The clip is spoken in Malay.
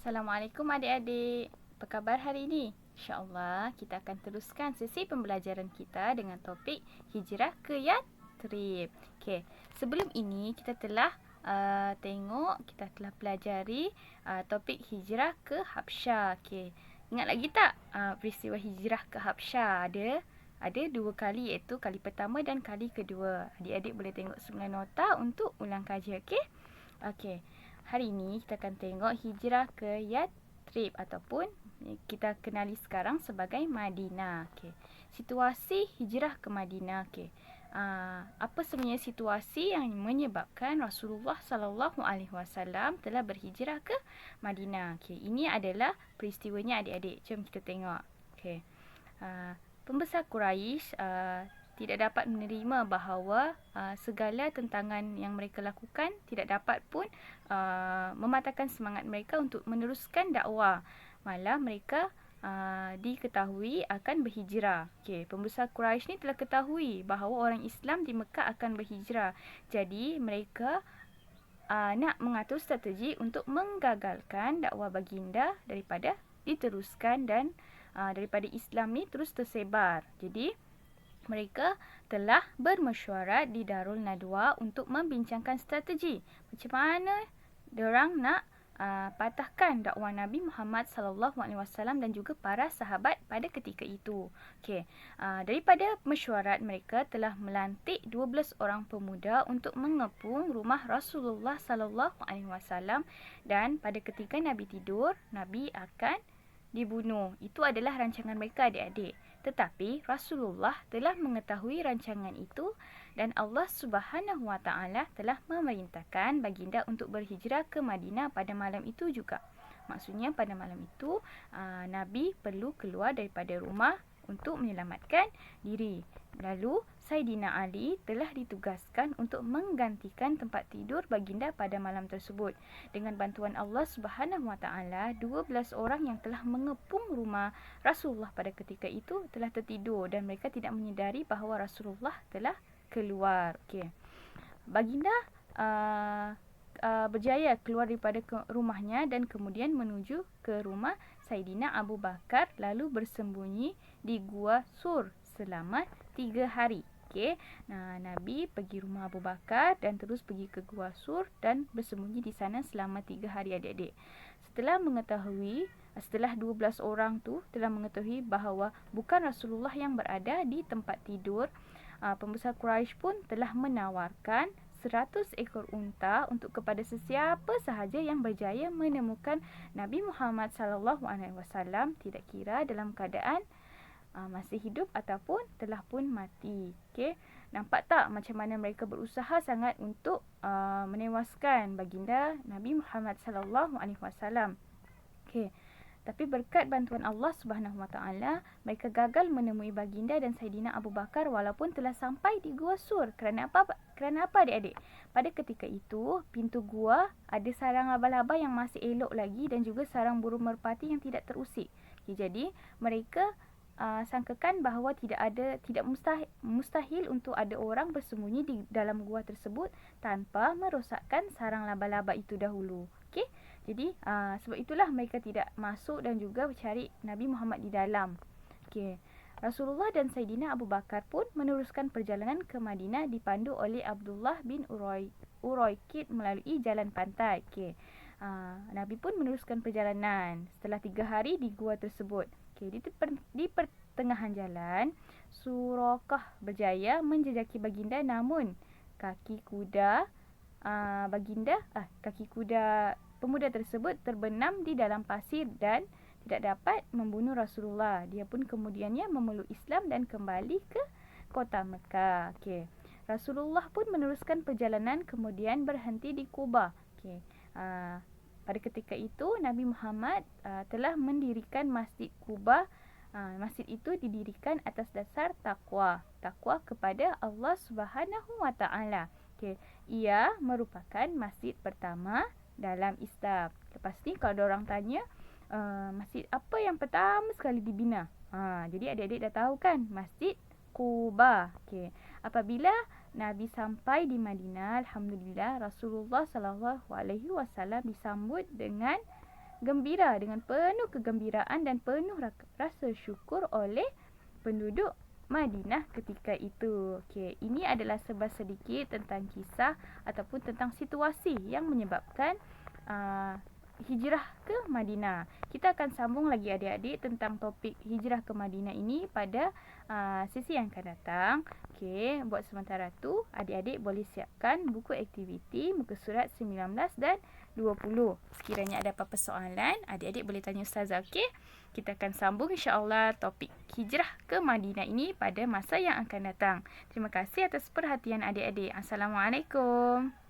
Assalamualaikum adik-adik. Apa khabar hari ini? InsyaAllah kita akan teruskan sesi pembelajaran kita dengan topik hijrah ke Yathrib. Okey, sebelum ini kita telah kita telah pelajari topik hijrah ke Habsyah. Okey, ingat lagi tak peristiwa hijrah ke Habsyah? Ada dua kali, iaitu kali pertama dan kali kedua. Adik-adik boleh tengok semula nota untuk ulang kaji. Okey. Okey. Hari ini kita akan tengok hijrah ke Yathrib ataupun kita kenali sekarang sebagai Madinah. Okey. Situasi hijrah ke Madinah. Okey. Apa sebenarnya situasi yang menyebabkan Rasulullah sallallahu alaihi wasallam telah berhijrah ke Madinah? Okey, ini adalah peristiwanya adik-adik. Jom kita tengok. Okey. Pembesar Quraisy tidak dapat menerima bahawa segala tentangan yang mereka lakukan tidak dapat pun mematahkan semangat mereka untuk meneruskan dakwah. Malah mereka diketahui akan berhijrah. Okey, pembesar Quraisy ni telah ketahui bahawa orang Islam di Mekah akan berhijrah. Jadi mereka nak mengatur strategi untuk menggagalkan dakwah baginda daripada diteruskan dan daripada Islam ni terus tersebar. Jadi mereka telah bermesyuarat di Darul Nadwa untuk membincangkan strategi macam mana diorang nak patahkan dakwah Nabi Muhammad sallallahu alaihi wasallam dan juga para sahabat pada ketika itu. Okey, daripada mesyuarat mereka telah melantik 12 orang pemuda untuk mengepung rumah Rasulullah sallallahu alaihi wasallam, dan pada ketika Nabi tidur, Nabi akan dibunuh. Itu adalah rancangan mereka adik-adik. Tetapi Rasulullah telah mengetahui rancangan itu dan Allah Subhanahu Wa Taala telah memerintahkan baginda untuk berhijrah ke Madinah pada malam itu juga. Maksudnya pada malam itu Nabi perlu keluar daripada rumah untuk menyelamatkan diri. Lalu Saidina Ali telah ditugaskan untuk menggantikan tempat tidur baginda pada malam tersebut. Dengan bantuan Allah Subhanahu Wa Taala, 12 orang yang telah mengepung rumah Rasulullah pada ketika itu telah tertidur dan mereka tidak menyedari bahawa Rasulullah telah keluar. Okey. Baginda berjaya keluar daripada rumahnya dan kemudian menuju ke rumah Saidina Abu Bakar, lalu bersembunyi di Gua Sur selama 3 hari. Okey. Nabi pergi rumah Abu Bakar dan terus pergi ke Gua Sur dan bersembunyi di sana selama 3 hari adik-adik. Setelah 12 orang tu telah mengetahui bahawa bukan Rasulullah yang berada di tempat tidur, pembesar Quraisy pun telah menawarkan 100 ekor unta untuk kepada sesiapa sahaja yang berjaya menemukan Nabi Muhammad sallallahu alaihi wasallam, tidak kira dalam keadaan masih hidup ataupun telah pun mati. Okey, nampak tak macam mana mereka berusaha sangat untuk menewaskan baginda Nabi Muhammad sallallahu alaihi wasallam. Okey, tapi berkat bantuan Allah Subhanahu Wa Taala, mereka gagal menemui baginda dan Saidina Abu Bakar walaupun telah sampai di Gua Sur. Kerana apa adik-adik? Pada ketika itu, pintu gua ada sarang laba-laba yang masih elok lagi dan juga sarang burung merpati yang tidak terusik. Jadi mereka sangkakan bahawa tidak mustahil untuk ada orang bersembunyi di dalam gua tersebut tanpa merosakkan sarang laba-laba itu dahulu. Okey, jadi sebab itulah mereka tidak masuk dan juga mencari Nabi Muhammad di dalam. Okey, Rasulullah dan Saidina Abu Bakar pun meneruskan perjalanan ke Madinah dipandu oleh Abdullah bin Uraikid melalui jalan pantai. Okey, Nabi pun meneruskan perjalanan setelah 3 hari di gua tersebut. Okey, di pertengahan jalan, Surakah berjaya menjejaki baginda, namun kaki kuda pemuda tersebut terbenam di dalam pasir dan tidak dapat membunuh Rasulullah. Dia pun kemudiannya memeluk Islam dan kembali ke kota Mekah. Okey, Rasulullah pun meneruskan perjalanan kemudian berhenti di Quba. Okey, pada ketika itu Nabi Muhammad telah mendirikan Masjid Quba. Masjid itu didirikan atas dasar takwa kepada Allah Subhanahu Wa Taala. Okey, ia merupakan masjid pertama dalam Islam. Lepas ni kalau orang tanya masjid apa yang pertama sekali dibina? Jadi adik-adik dah tahu kan, Masjid Quba. Okey, apabila Nabi sampai di Madinah, alhamdulillah Rasulullah sallallahu alaihi wasallam disambut dengan gembira dengan penuh kegembiraan dan penuh rasa syukur oleh penduduk Madinah ketika itu. Okey, ini adalah sebar sedikit tentang kisah ataupun tentang situasi yang menyebabkan hijrah ke Madinah. Kita akan sambung lagi adik-adik tentang topik hijrah ke Madinah ini pada sesi yang akan datang. Okey, buat sementara tu adik-adik boleh siapkan buku aktiviti muka surat 19 dan 20. Sekiranya ada apa-apa soalan, adik-adik boleh tanya ustazah, okey? Kita akan sambung insya-Allah topik hijrah ke Madinah ini pada masa yang akan datang. Terima kasih atas perhatian adik-adik. Assalamualaikum.